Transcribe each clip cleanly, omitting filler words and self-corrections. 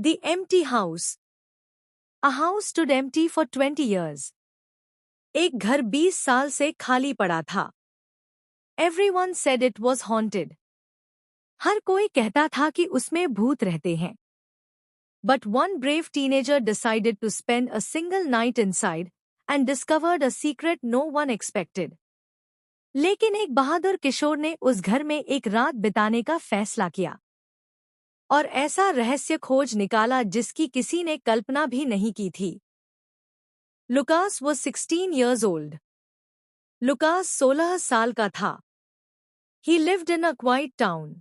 The empty house. A house stood empty for 20 years. एक घर 20 साल से खाली पड़ा था. Everyone said it was haunted. हर कोई कहता था कि उसमें भूत रहते हैं. But one brave teenager decided to spend a single night inside and discovered a secret no one expected. लेकिन एक बहादुर किशोर ने उस घर में एक रात बिताने का फैसला किया और ऐसा रहस्य खोज निकाला जिसकी किसी ने कल्पना भी नहीं की थी. Lucas was 16 years old. Lucas 16 साल का था. He lived in a quiet town.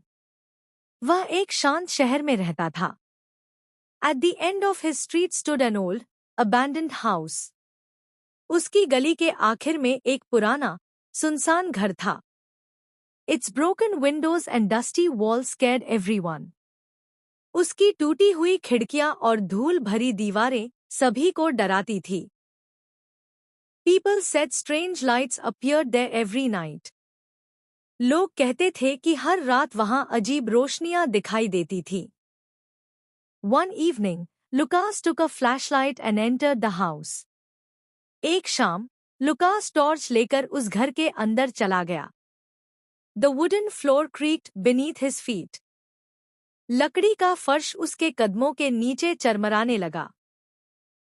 वह एक शांत शहर में रहता था. At the end of his street stood an old, abandoned house. उसकी गली के आखिर में एक पुराना, सुनसान घर था. Its broken windows and dusty walls scared everyone. उसकी टूटी हुई खिड़कियां और धूल भरी दीवारें सभी को डराती थी. People said strange lights appeared there every night. लोग कहते थे कि हर रात वहां अजीब रोशनियां दिखाई देती थी. One evening, Lucas took a flashlight and entered the house. एक शाम, लुकास टॉर्च लेकर उस घर के अंदर चला गया. The wooden floor creaked beneath his feet. लकड़ी का फर्श उसके कदमों के नीचे चरमराने लगा.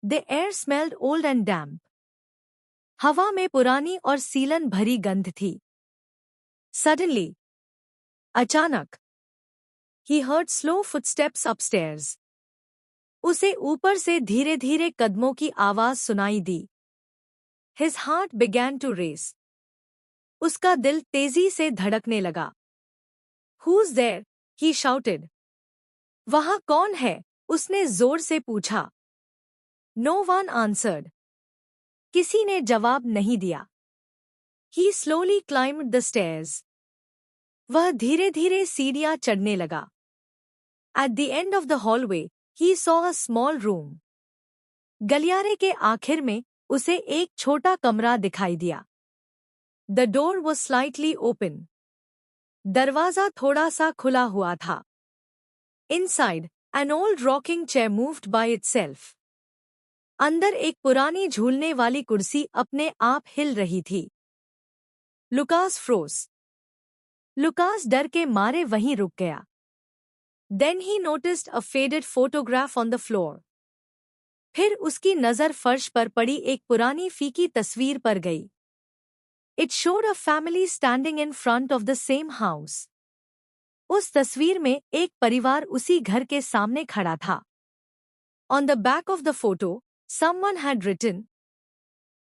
The air smelled old and damp. हवा में पुरानी और सीलन भरी गंध थी. Suddenly, अचानक, he heard slow footsteps upstairs. उसे ऊपर से धीरे-धीरे कदमों की आवाज सुनाई दी. His heart began to race. उसका दिल तेजी से धड़कने लगा. Who's there? He shouted. वहाँ कौन है? उसने जोर से पूछा. No one answered. किसी ने जवाब नहीं दिया. He slowly climbed the stairs. वह धीरे-धीरे सीढ़ियां चढ़ने लगा. At the end of the hallway, he saw a small room. गलियारे के आखिर में उसे एक छोटा कमरा दिखाई दिया. The door was slightly open. दरवाजा थोड़ा सा खुला हुआ था. Inside, an old rocking chair moved by itself. अंदर एक पुरानी झूलने वाली कुर्सी अपने आप हिल रही थी. Lucas froze. लुकास डर के मारे वहीं रुक गया. Then he noticed a faded photograph on the floor. फिर उसकी नजर फर्श पर पड़ी एक पुरानी फीकी तस्वीर पर गई. It showed a family standing in front of the same house. उस तस्वीर में एक परिवार उसी घर के सामने खड़ा था. On the back of the photo, someone had written.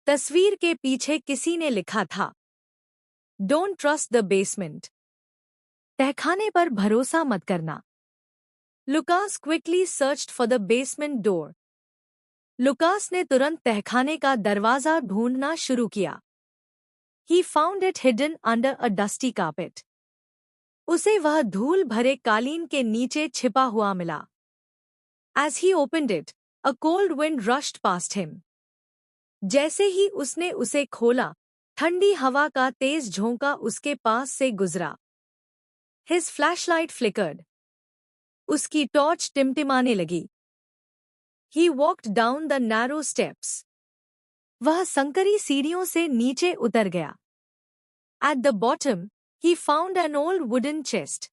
तस्वीर के पीछे किसी ने लिखा था. Don't trust the basement. तहखाने पर भरोसा मत करना. Lucas quickly searched for the basement door. Lucas ने तुरंत तहखाने का दरवाजा ढूंढना शुरू किया. He found it hidden under a dusty carpet. उसे वह धूल भरे कालीन के नीचे छिपा हुआ मिला. As he opened it, a cold wind rushed past him. जैसे ही उसने उसे खोला, ठंडी हवा का तेज झोंका उसके पास से गुजरा. His flashlight flickered. उसकी टॉर्च टिमटिमाने लगी. He walked down the narrow steps. वह संकरी सीढ़ियों से नीचे उतर गया. At the bottom, he found an old wooden chest.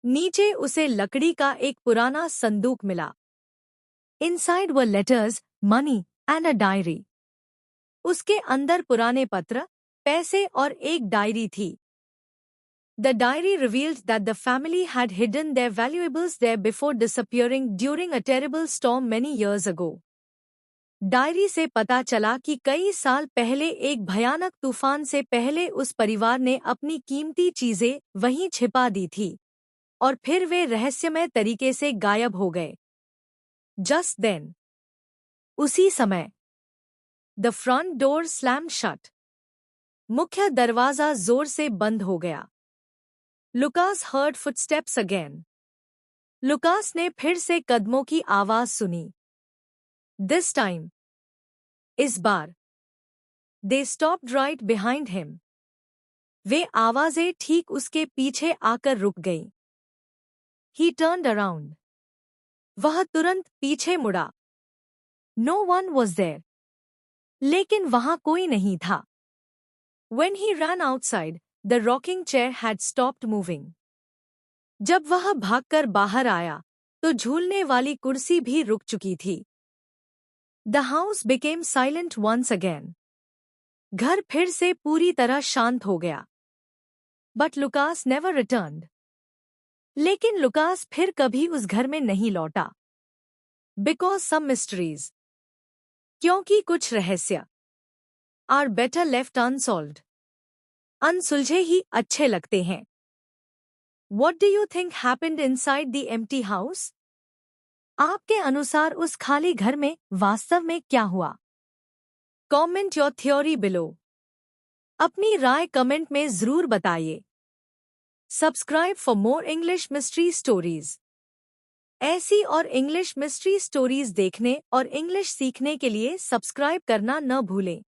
नीचे उसे लकड़ी का एक पुराना संदूक मिला. Inside were letters, money, and a diary. उसके अंदर पुराने पत्र, पैसे और एक डायरी थी. The diary revealed that the family had hidden their valuables there before disappearing during a terrible storm many years ago. Diary से पता चला कि कई साल पहले एक भयानक तूफान से पहले उस परिवार ने अपनी कीमती चीजें वहीं छिपा दी थी और फिर वे रहस्यमय तरीके से गायब हो गए. Just then, उसी समय, the front door slammed shut. मुख्य दरवाजा जोर से बंद हो गया. Lucas heard footsteps again. Lucas ने फिर से कदमों की आवाज सुनी. This time, इस बार, they stopped right behind him. वे आवाजें ठीक उसके पीछे आकर रुक गईं. He turned around. वह तुरंत पीछे मुड़ा। No one was there. लेकिन वहां कोई नहीं था। When he ran outside, the rocking chair had stopped moving. जब वह भागकर बाहर आया, तो झूलने वाली कुर्सी भी रुक चुकी थी। The house became silent once again. घर फिर से पूरी तरह शांत हो गया। But Lucas never returned. लेकिन लुकास फिर कभी उस घर में नहीं लौटा। Because some mysteries. क्योंकि कुछ रहस्य are better left unsolved. अनसुलझे ही अच्छे लगते हैं। What do you think happened inside the empty house? आपके अनुसार उस खाली घर में वास्तव में क्या हुआ? Comment your theory below. अपनी राय कमेंट में जरूर बताइए। Subscribe for more English mystery stories. ऐसी और इंग्लिश मिस्ट्री स्टोरीज देखने और इंग्लिश सीखने के लिए सब्सक्राइब करना न भूलें।